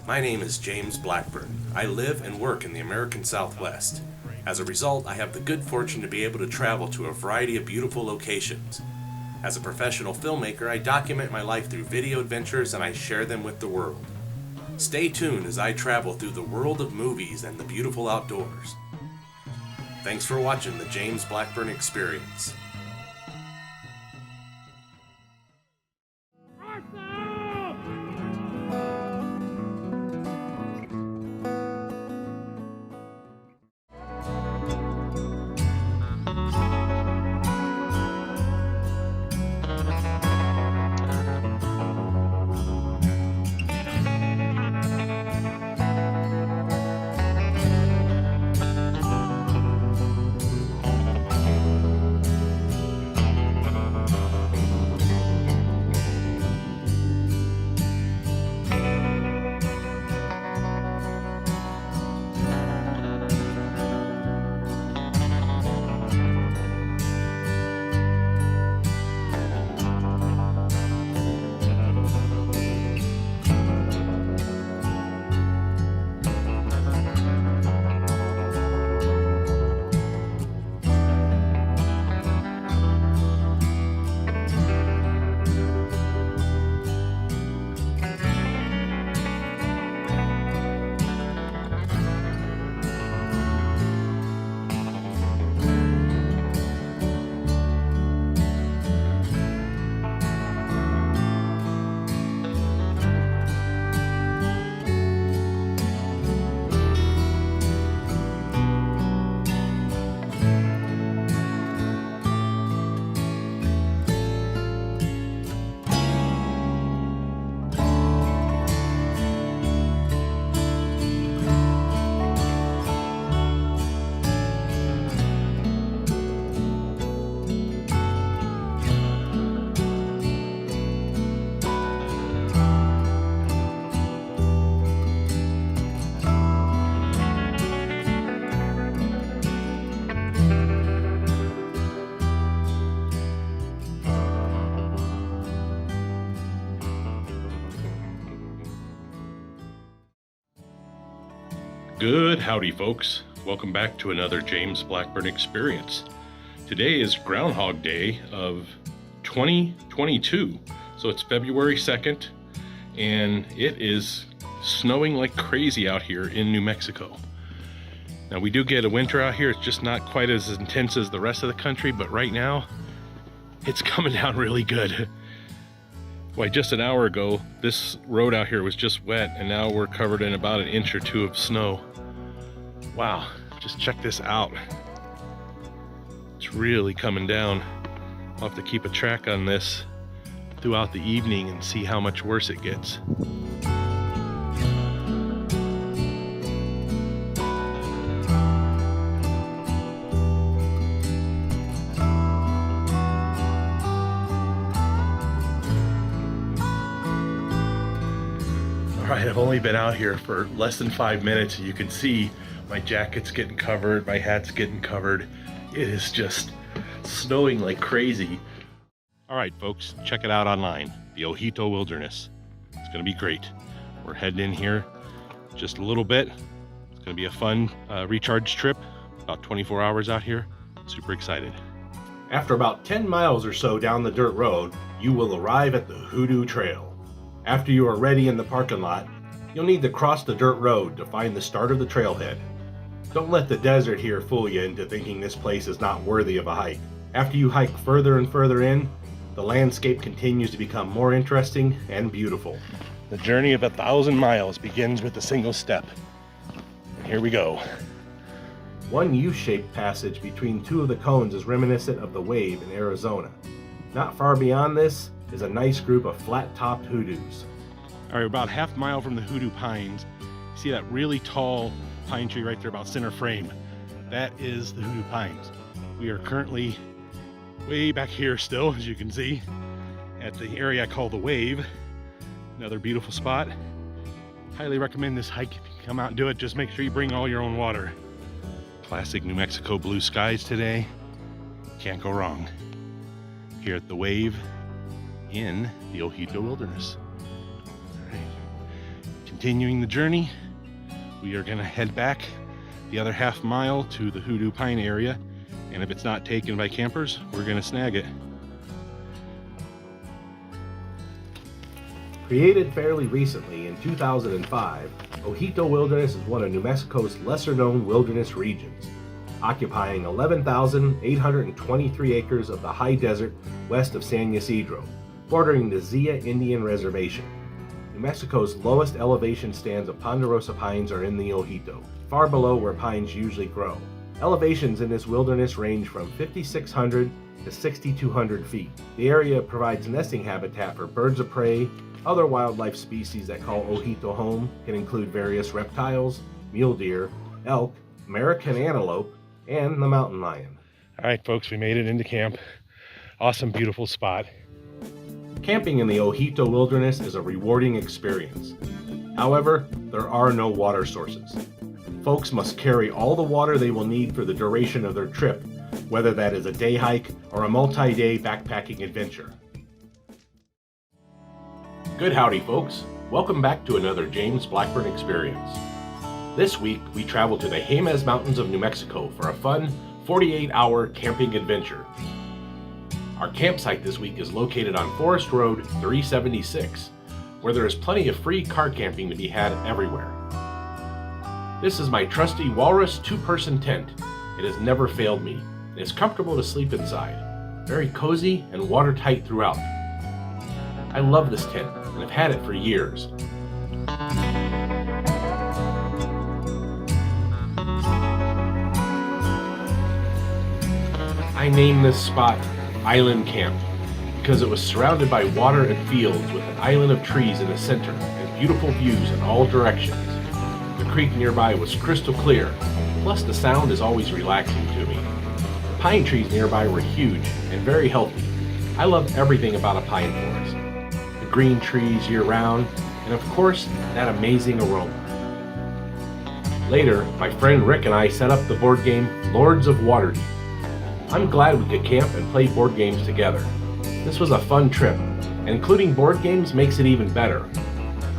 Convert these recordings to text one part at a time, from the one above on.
My name is James Blackburn. I live and work in the American Southwest. As a result, I have the good fortune to be able to travel to a variety of beautiful locations. As a professional filmmaker, I document my life through video adventures and I share them with the world. Stay tuned as I travel through the world of movies and the beautiful outdoors. Thanks for watching the James Blackburn Experience. Good howdy, folks. Welcome back to another James Blackburn Experience. Today is Groundhog Day of 2022. So it's February 2nd, and it is snowing like crazy out here in New Mexico. Now, we do get a winter out here. It's just not quite as intense as the rest of the country, but right now, it's coming down really good. Why, just an hour ago, this road out here was just wet, and now we're covered in about an inch or two of snow. Wow, just check this out. It's really coming down. I'll have to keep a track on this throughout the evening and see how much worse it gets. All right, I've only been out here for less than 5 minutes, and you can see my jacket's getting covered, my hat's getting covered. It is just snowing like crazy. All right, folks, check it out online, the OJITO Wilderness. It's gonna be great. We're heading in here just a little bit. It's gonna be a fun recharge trip, about 24 hours out here. Super excited. After about 10 miles or so down the dirt road, you will arrive at the Hoodoo Trail. After you are ready in the parking lot, you'll need to cross the dirt road to find the start of the trailhead. Don't let the desert here fool you into thinking this place is not worthy of a hike. After you hike further and further in, the landscape continues to become more interesting and beautiful. The journey of 1,000 miles begins with a single step. And here we go. One U-shaped passage between two of the cones is reminiscent of the Wave in Arizona. Not far beyond this is a nice group of flat-topped hoodoos. All right, about half a mile from the Hoodoo Pines, you see that really tall pine tree right there about center frame. That is the Hoodoo Pines. We are currently way back here still, as you can see, at the area I call the Wave. Another beautiful spot. Highly recommend this hike. If you come out and do it, just make sure you bring all your own water. Classic New Mexico blue skies today. Can't go wrong. Here at the Wave in the OJITO Wilderness. All right. Continuing the journey, we are going to head back the other half mile to the Hoodoo Pine area, and if it's not taken by campers, we're going to snag it. Created fairly recently in 2005, OJITO Wilderness is one of New Mexico's lesser-known wilderness regions, occupying 11,823 acres of the high desert west of San Ysidro, bordering the Zia Indian Reservation. New Mexico's lowest elevation stands of ponderosa pines are in the OJITO, far below where pines usually grow. Elevations in this wilderness range from 5,600 to 6,200 feet. The area provides nesting habitat for birds of prey. Other wildlife species that call OJITO home can include various reptiles, mule deer, elk, American antelope, and the mountain lion. All right, folks, we made it into camp. Awesome, beautiful spot. Camping in the OJITO wilderness is a rewarding experience. However, there are no water sources. Folks must carry all the water they will need for the duration of their trip, whether that is a day hike or a multi-day backpacking adventure. Good howdy, folks. Welcome back to another James Blackburn experience. This week, we travel to the Jemez Mountains of New Mexico for a fun 48-hour camping adventure. Our campsite this week is located on Forest Road 376, where there is plenty of free car camping to be had everywhere. This is my trusty Walrus 2-person tent. It has never failed me. It is comfortable to sleep inside, very cozy and watertight throughout. I love this tent and have had it for years. I named this spot Island Camp because it was surrounded by water and fields with an island of trees in the center and beautiful views in all directions. The creek nearby was crystal clear, plus the sound is always relaxing to me. The pine trees nearby were huge and very healthy. I love everything about a pine forest. The green trees year-round, and of course, that amazing aroma. Later, my friend Rick and I set up the board game Lords of Waterdeep. I'm glad we could camp and play board games together. This was a fun trip, and including board games makes it even better.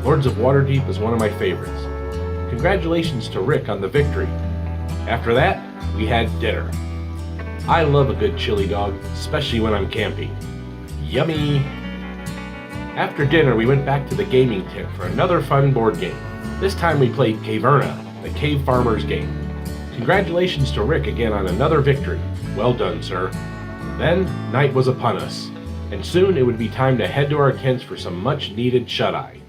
Lords of Waterdeep is one of my favorites. Congratulations to Rick on the victory. After that, we had dinner. I love a good chili dog, especially when I'm camping. Yummy! After dinner, we went back to the gaming tent for another fun board game. This time we played Caverna, the Cave Farmers game. Congratulations to Rick again on another victory. Well done, sir. Then, night was upon us, and soon it would be time to head to our tents for some much-needed shut-eye.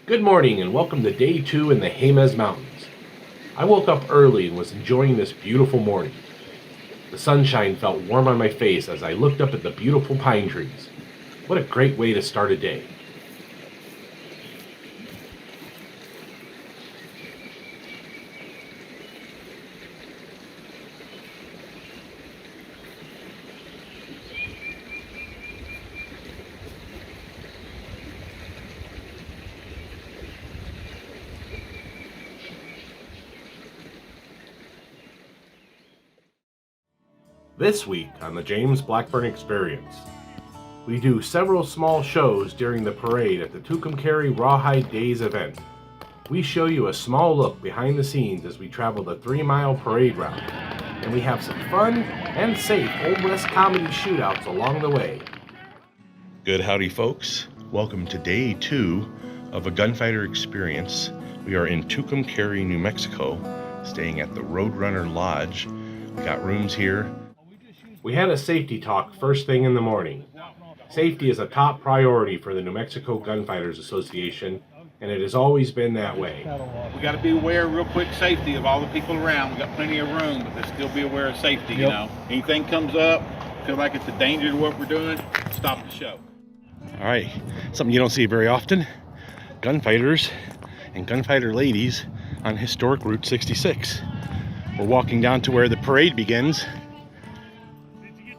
Good morning, and welcome to Day 2 in the Jemez Mountains. I woke up early and was enjoying this beautiful morning. The sunshine felt warm on my face as I looked up at the beautiful pine trees. What a great way to start a day. This week on the James Blackburn Experience, we do several small shows during the parade at the Tucumcari Rawhide Days event. We show you a small look behind the scenes as we travel the 3-mile parade route, and we have some fun and safe Old West comedy shootouts along the way. Good howdy, folks. Welcome to Day 2 of a gunfighter experience. We are in Tucumcari, New Mexico, staying at the Roadrunner Lodge. We got rooms here. We had a safety talk first thing in the morning. Safety is a top priority for the New Mexico Gunfighters Association, and it has always been that way. We got to be aware, real quick, safety of all the people around. We got plenty of room, but let's still be aware of safety. You know, anything comes up, feel like it's a danger to what we're doing, stop the show. All right, something you don't see very often: gunfighters and gunfighter ladies on historic Route 66. We're walking down to where the parade begins.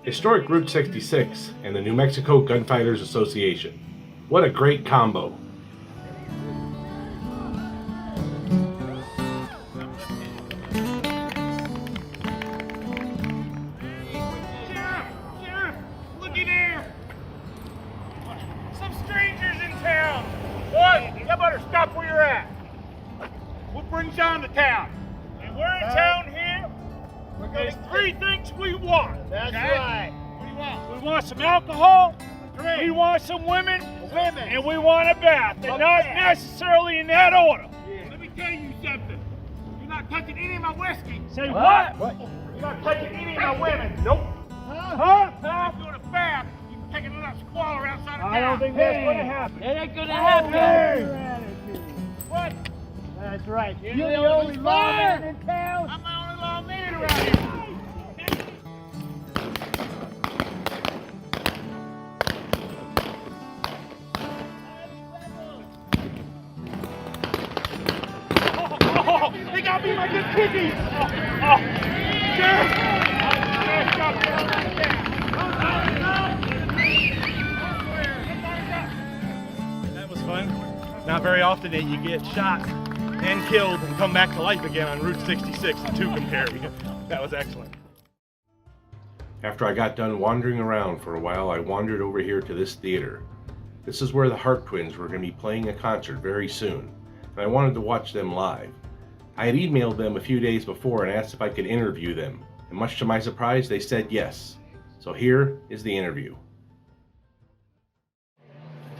Historic Route 66 and the New Mexico Gunfighters Association. What a great combo. Sheriff, looky there. Some strangers in town. What? Yeah, but down to town. And we're in town here. There's three things we want. That's okay? right. What do you want? We want some alcohol. We want some women. And we want a bath. And not necessarily in that order. Yeah. Let me tell you something. You're not touching any of my whiskey. Say what? You're not touching any of my women. Nope. Huh? If you're in a bath, you're taking a little squalor outside of town. I don't think that's going to happen. It ain't going to happen. What? That's right. You're the only lawman in town. I'm the only lawman around here. They got me my good cookies! That was fun. Not very often that you get shot and killed and come back to life again on Route 66 in Tucumcari. That was excellent. After I got done wandering around for a while, I wandered over here to this theater. This is where the Hart Twins were going to be playing a concert very soon, and I wanted to watch them live. I had emailed them a few days before and asked if I could interview them, and much to my surprise, they said yes. So here is the interview.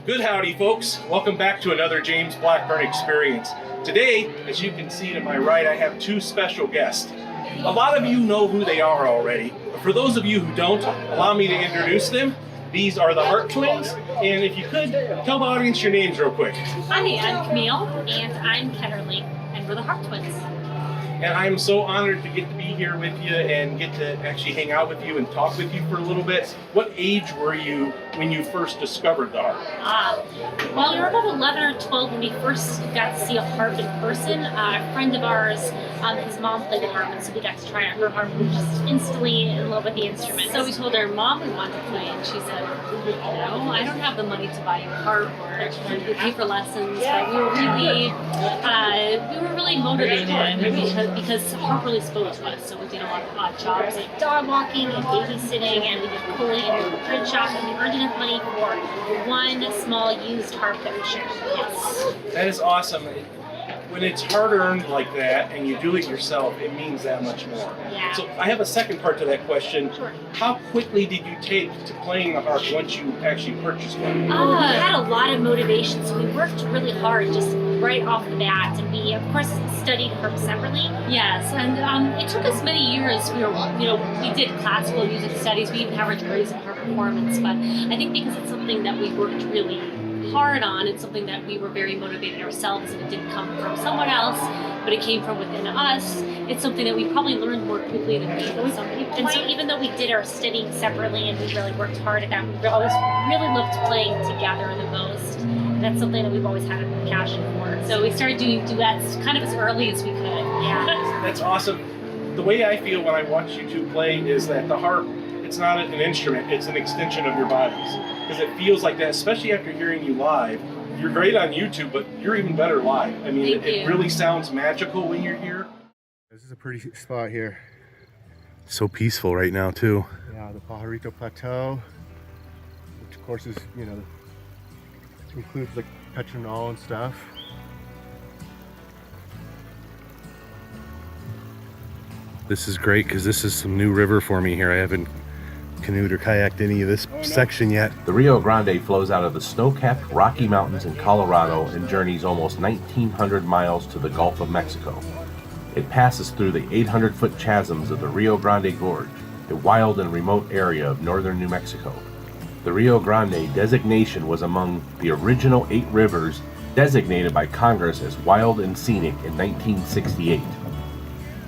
Good howdy, folks. Welcome back to another James Blackburn Experience. Today, as you can see to my right, I have two special guests. A lot of you know who they are already, but for those of you who don't, allow me to introduce them. These are the Hart Twins, and if you could, tell the audience your names real quick. Hi, I'm Camille, and I'm Kennerly, and we're the Hart Twins. And I'm so honored to get to be here with you and get to actually hang out with you and talk with you for a little bit. What age were you when you first discovered the harp? Well, we were about 11 or 12 when we first got to see a harp in person. A friend of ours, his mom played the harp, and so we got to try out her harp. We were just instantly in love with the instrument. So we told our mom we wanted to play, and she said, no, I don't have the money to buy you a harp or pay for lessons. But we were really motivated because harp really spoke to us. So we did a lot of odd jobs like dog walking and babysitting, and we did pulling and we print shop, and we earned enough money for one small used harp that we shared. Yes. That is awesome. When it's hard-earned like that and you do it yourself, it means that much more. Yeah. So I have a second part to that question. Sure. How quickly did you take to playing the harp once you actually purchased one? We had a lot of motivation, so we worked really hard just right off the bat, and we of course studied harp separately. Yes, and it took us many years. We did classical music studies. We even have our degrees in harp performance, but I think because it's something that we worked really hard on, it's something that we were very motivated ourselves, and it didn't come from someone else, but it came from within us. It's something that we probably learned more quickly than some people. And so even though we did our studying separately and we really worked hard at that, we always really loved playing together the most. And that's something that we've always had a passion for. So we started doing duets kind of as early as we could. Yeah. That's awesome. The way I feel when I watch you two play is that the harp, it's not an instrument, it's an extension of your bodies. Because it feels like that, especially after hearing you live. You're great on YouTube, but you're even better live. I mean, it really sounds magical when you're here. This is a pretty spot here. So peaceful right now too. Yeah, the Pajarito Plateau, which of course is, includes like Petronal and stuff. This is great because this is some new river for me here. I haven't canoed or kayaked any of this section yet. The Rio Grande flows out of the snow-capped Rocky Mountains in Colorado and journeys almost 1,900 miles to the Gulf of Mexico. It passes through the 800-foot chasms of the Rio Grande Gorge, a wild and remote area of northern New Mexico. The Rio Grande designation was among the original 8 rivers designated by Congress as wild and scenic in 1968.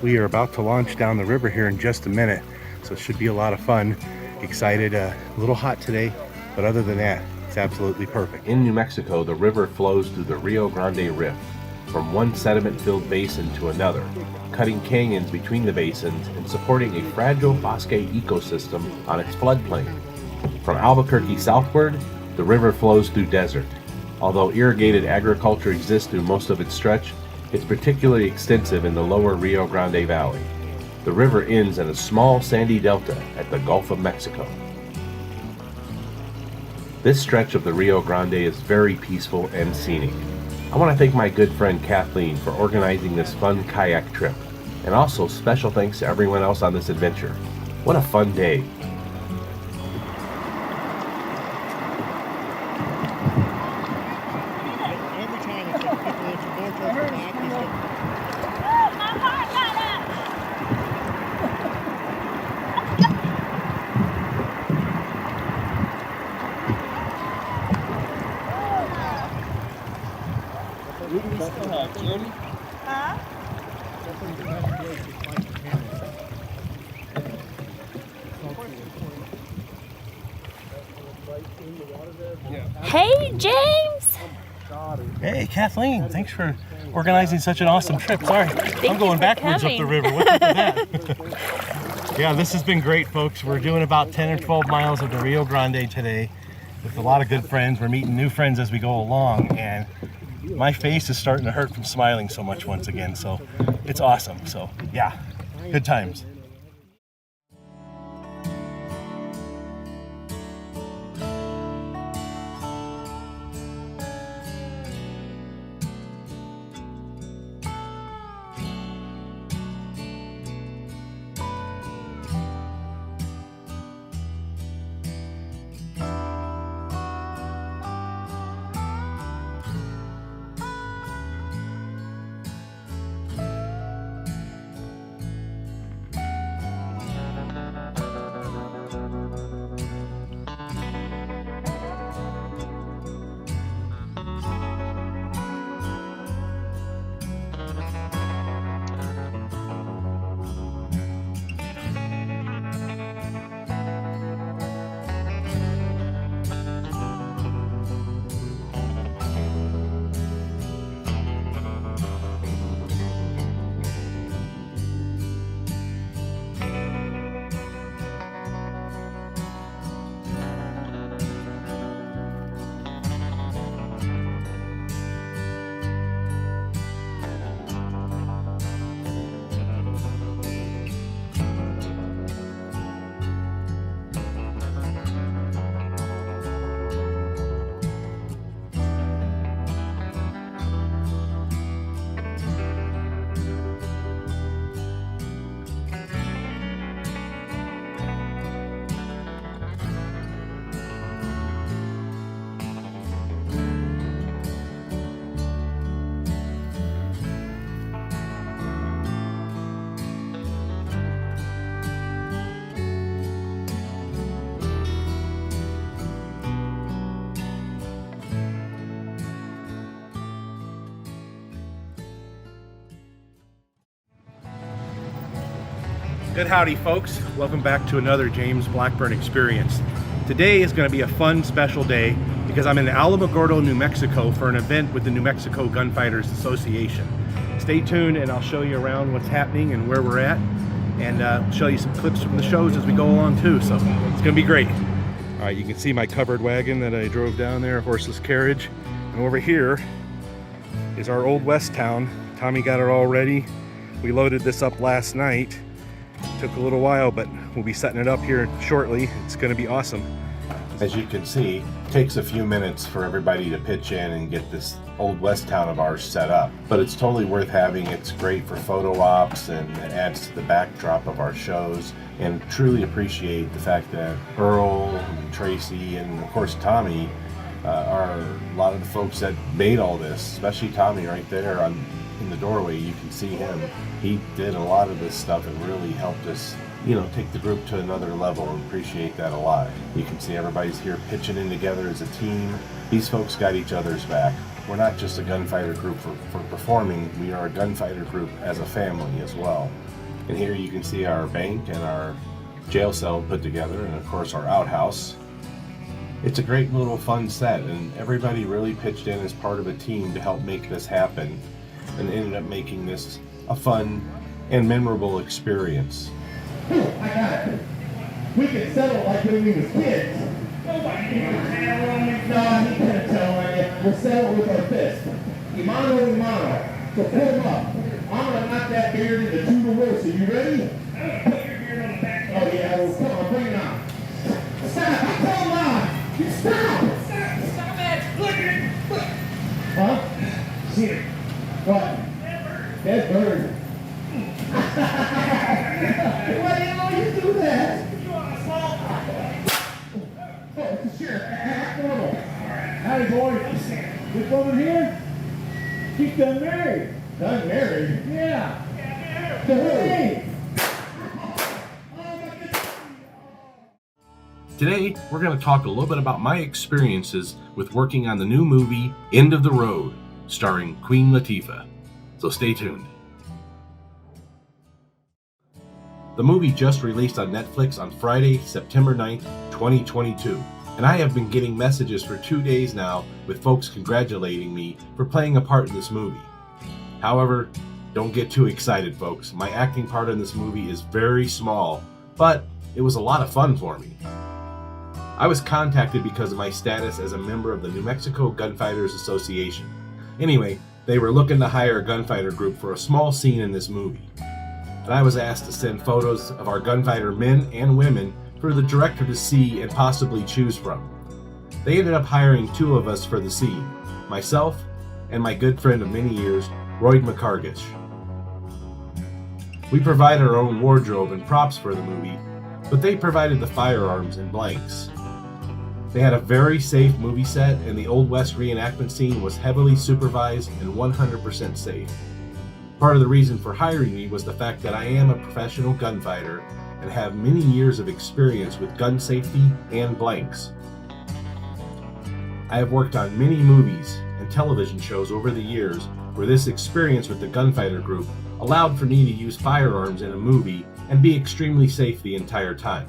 We are about to launch down the river here in just a minute, so it should be a lot of fun. Excited, a little hot today, but other than that, it's absolutely perfect. In New Mexico, the river flows through the Rio Grande Rift, from one sediment-filled basin to another, cutting canyons between the basins and supporting a fragile bosque ecosystem on its floodplain. From Albuquerque southward, the river flows through desert. Although irrigated agriculture exists through most of its stretch, it's particularly extensive in the lower Rio Grande Valley. The river ends in a small sandy delta at the Gulf of Mexico. This stretch of the Rio Grande is very peaceful and scenic. I want to thank my good friend Kathleen for organizing this fun kayak trip, and also special thanks to everyone else on this adventure. What a fun day! Hey, James! Hey, Kathleen, thanks for organizing such an awesome trip. Sorry, I'm going backwards up the river. What's up with that? Yeah, this has been great, folks. We're doing about 10 or 12 miles of the Rio Grande today with a lot of good friends. We're meeting new friends as we go along, and my face is starting to hurt from smiling so much once again, so it's awesome. So, yeah, good times. Good howdy, folks. Welcome back to another James Blackburn experience. Today is going to be a fun, special day because I'm in Alamogordo, New Mexico for an event with the New Mexico Gunfighters Association. Stay tuned and I'll show you around what's happening and where we're at, and show you some clips from the shows as we go along too, so it's going to be great. All right, you can see my covered wagon that I drove down there, horseless carriage. And over here is our Old West town. Tommy got it all ready. We loaded this up last night. Took a little while, but we'll be setting it up here shortly. It's going to be awesome. As you can see, it takes a few minutes for everybody to pitch in and get this Old West town of ours set up. But it's totally worth having. It's great for photo ops and it adds to the backdrop of our shows. And truly appreciate the fact that Earl, and Tracy, and of course Tommy are a lot of the folks that made all this, especially Tommy right there in the doorway. You can see him. He did a lot of this stuff and really helped us, you know, take the group to another level, and appreciate that a lot. You can see everybody's here pitching in together as a team. These folks got each other's back. We're not just a gunfighter group for performing, we are a gunfighter group as a family as well. And here you can see our bank and our jail cell put together, and of course our outhouse. It's a great little fun set, and everybody really pitched in as part of a team to help make this happen, and ended up making this a fun and memorable experience. I got it. We can settle like when we was kids. Nobody can settle on me. No, he couldn't settle on you. We'll settle with our fist. Imano, imano. So pull him up. I'm gonna knock that beard into two to roast. Are you ready? Put your beard on the back. Oh yeah, well come on, bring it on. Stop! Come on! Stop! Stop it! Look at it! Look! Huh? here. What? Dead bird. Why do you always do that? Oh, it's a sheriff. Howdy, boys. This woman here? She's done married. Done married? Yeah. To who? Today, we're going to talk a little bit about my experiences with working on the new movie End of the Road, starring Queen Latifah. So stay tuned. The movie just released on Netflix on Friday, September 9th, 2022, and I have been getting messages for 2 days now with folks congratulating me for playing a part in this movie. However, don't get too excited, folks. My acting part in this movie is very small, but it was a lot of fun for me. I was contacted because of my status as a member of the New Mexico Gunfighters Association. Anyway, they were looking to hire a gunfighter group for a small scene in this movie. And I was asked to send photos of our gunfighter men and women for the director to see and possibly choose from. They ended up hiring 2 of us for the scene, myself and my good friend of many years, Royd McCargish. We provided our own wardrobe and props for the movie, but they provided the firearms and blanks. They had a very safe movie set, and the Old West reenactment scene was heavily supervised and 100% safe. Part of the reason for hiring me was the fact that I am a professional gunfighter and have many years of experience with gun safety and blanks. I have worked on many movies and television shows over the years where this experience with the gunfighter group allowed for me to use firearms in a movie and be extremely safe the entire time.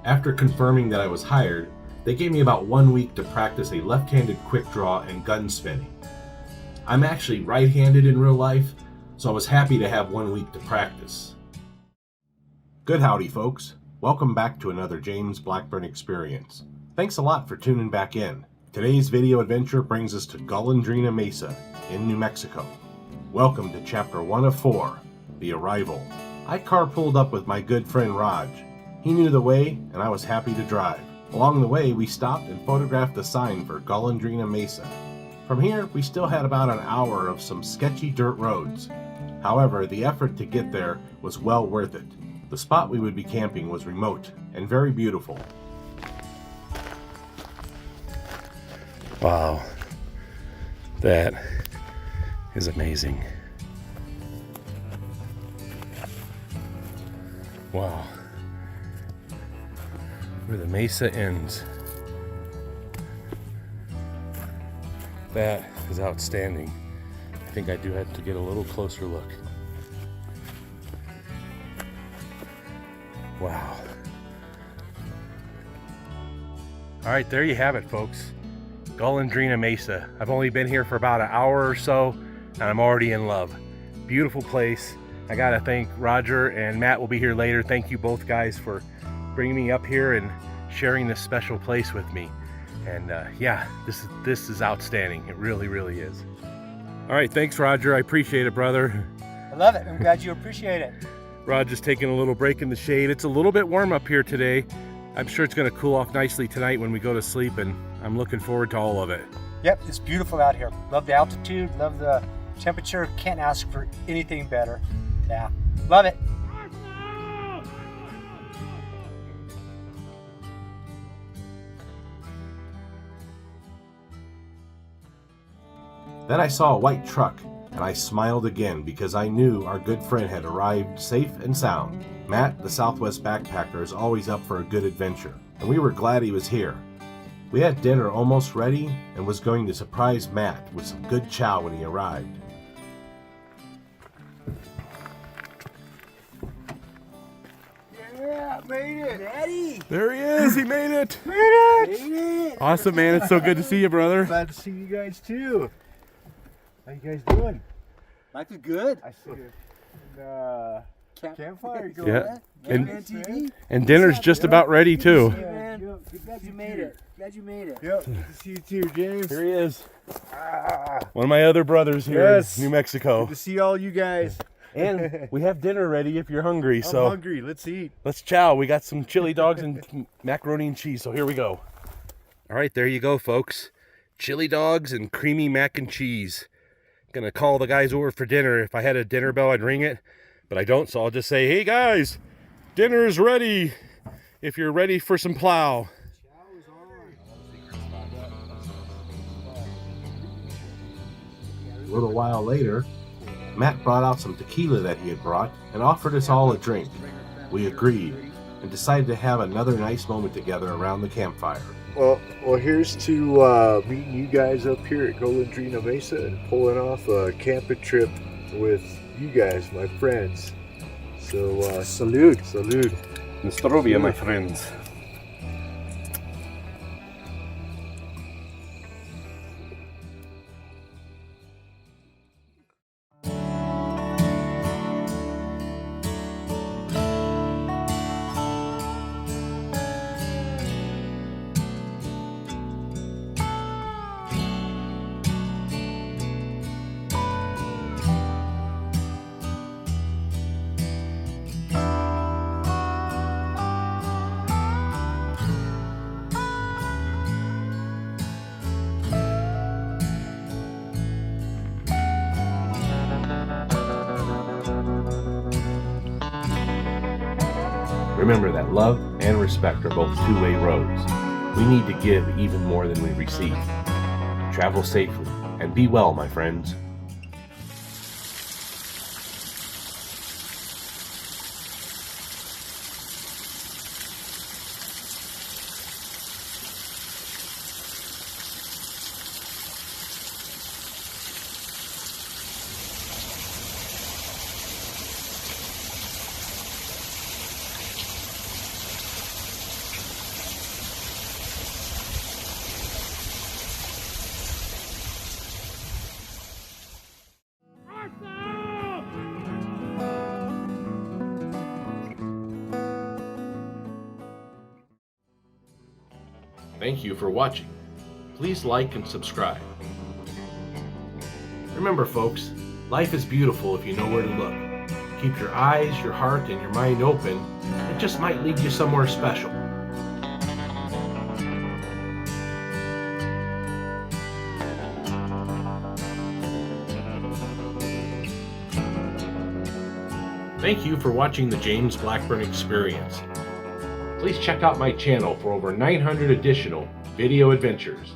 After confirming that I was hired, they gave me about 1 week to practice a left-handed quick draw and gun spinning. I'm actually right-handed in real life, so I was happy to have 1 week to practice. Good howdy, folks. Welcome back to another James Blackburn experience. Thanks a lot for tuning back in. Today's video adventure brings us to Golondrina Mesa in New Mexico. Welcome to Chapter 1 of 4, The Arrival. I carpooled up with my good friend Raj. He knew the way, and I was happy to drive. Along the way, we stopped and photographed the sign for Golondrina Mesa. From here, we still had about an hour of some sketchy dirt roads. However, the effort to get there was well worth it. The spot we would be camping was remote and very beautiful. Wow, that is amazing. Wow. Where the mesa ends. That is outstanding. I think I do have to get a little closer look. Wow. All right, there you have it, folks. Golondrina Mesa. I've only been here for about an hour or so, and I'm already in love. Beautiful place. I gotta thank Roger and Matt will be here later. Thank you both guys for bringing me up here and sharing this special place with me. And yeah, this is outstanding. It really, really is. All right, thanks Roger. I appreciate it, brother. I love it. I'm glad you appreciate it. Roger's taking a little break in the shade. It's a little bit warm up here today. I'm sure it's gonna cool off nicely tonight when we go to sleep, and I'm looking forward to all of it. Yep, it's beautiful out here. Love the altitude, love the temperature. Can't ask for anything better. Yeah, love it. Then I saw a white truck, and I smiled again because I knew our good friend had arrived safe and sound. Matt, the Southwest backpacker, is always up for a good adventure, and we were glad he was here. We had dinner almost ready and was going to surprise Matt with some good chow when he arrived. Yeah, made it. Daddy. There he is. He made it. Made it. Awesome, man. It's so good to see you, brother. Glad to see you guys too. How you guys doing? Life is good. I see you. Campfire going. Yeah. And TV. And dinner's just about ready too. Hey, man. Glad you made it. Glad you made it. Yep. Good to see you too, James. Here he is. One of my other brothers here in New Mexico. Good to see all you guys. And we have dinner ready if you're hungry. I'm so hungry. Let's eat. let's chow. We got some chili dogs and macaroni and cheese. So here we go. All right, there you go, folks. chili dogs and creamy mac and cheese. Gonna call the guys over for dinner. If I had a dinner bell, I'd ring it, but I don't, so I'll just say, hey guys, dinner's ready if you're ready for some plow. A little while later, Matt brought out some tequila that he had brought and offered us all a drink. We agreed and decided to have another nice moment together around the campfire. Well, here's to meeting you guys up here at Golondrina Mesa and pulling off a camping trip with you guys, my friends. So, salud. Nostrovia, my friends. Remember that love and respect are both two-way roads. We need to give even more than we receive. Travel safely and be well, my friends. Thank you for watching. Please like and subscribe. Remember folks, life is beautiful if you know where to look. Keep your eyes, your heart, and your mind open. It just might lead you somewhere special. Thank you for watching the James Blackburn Experience. Please check out my channel for over 900 additional video adventures.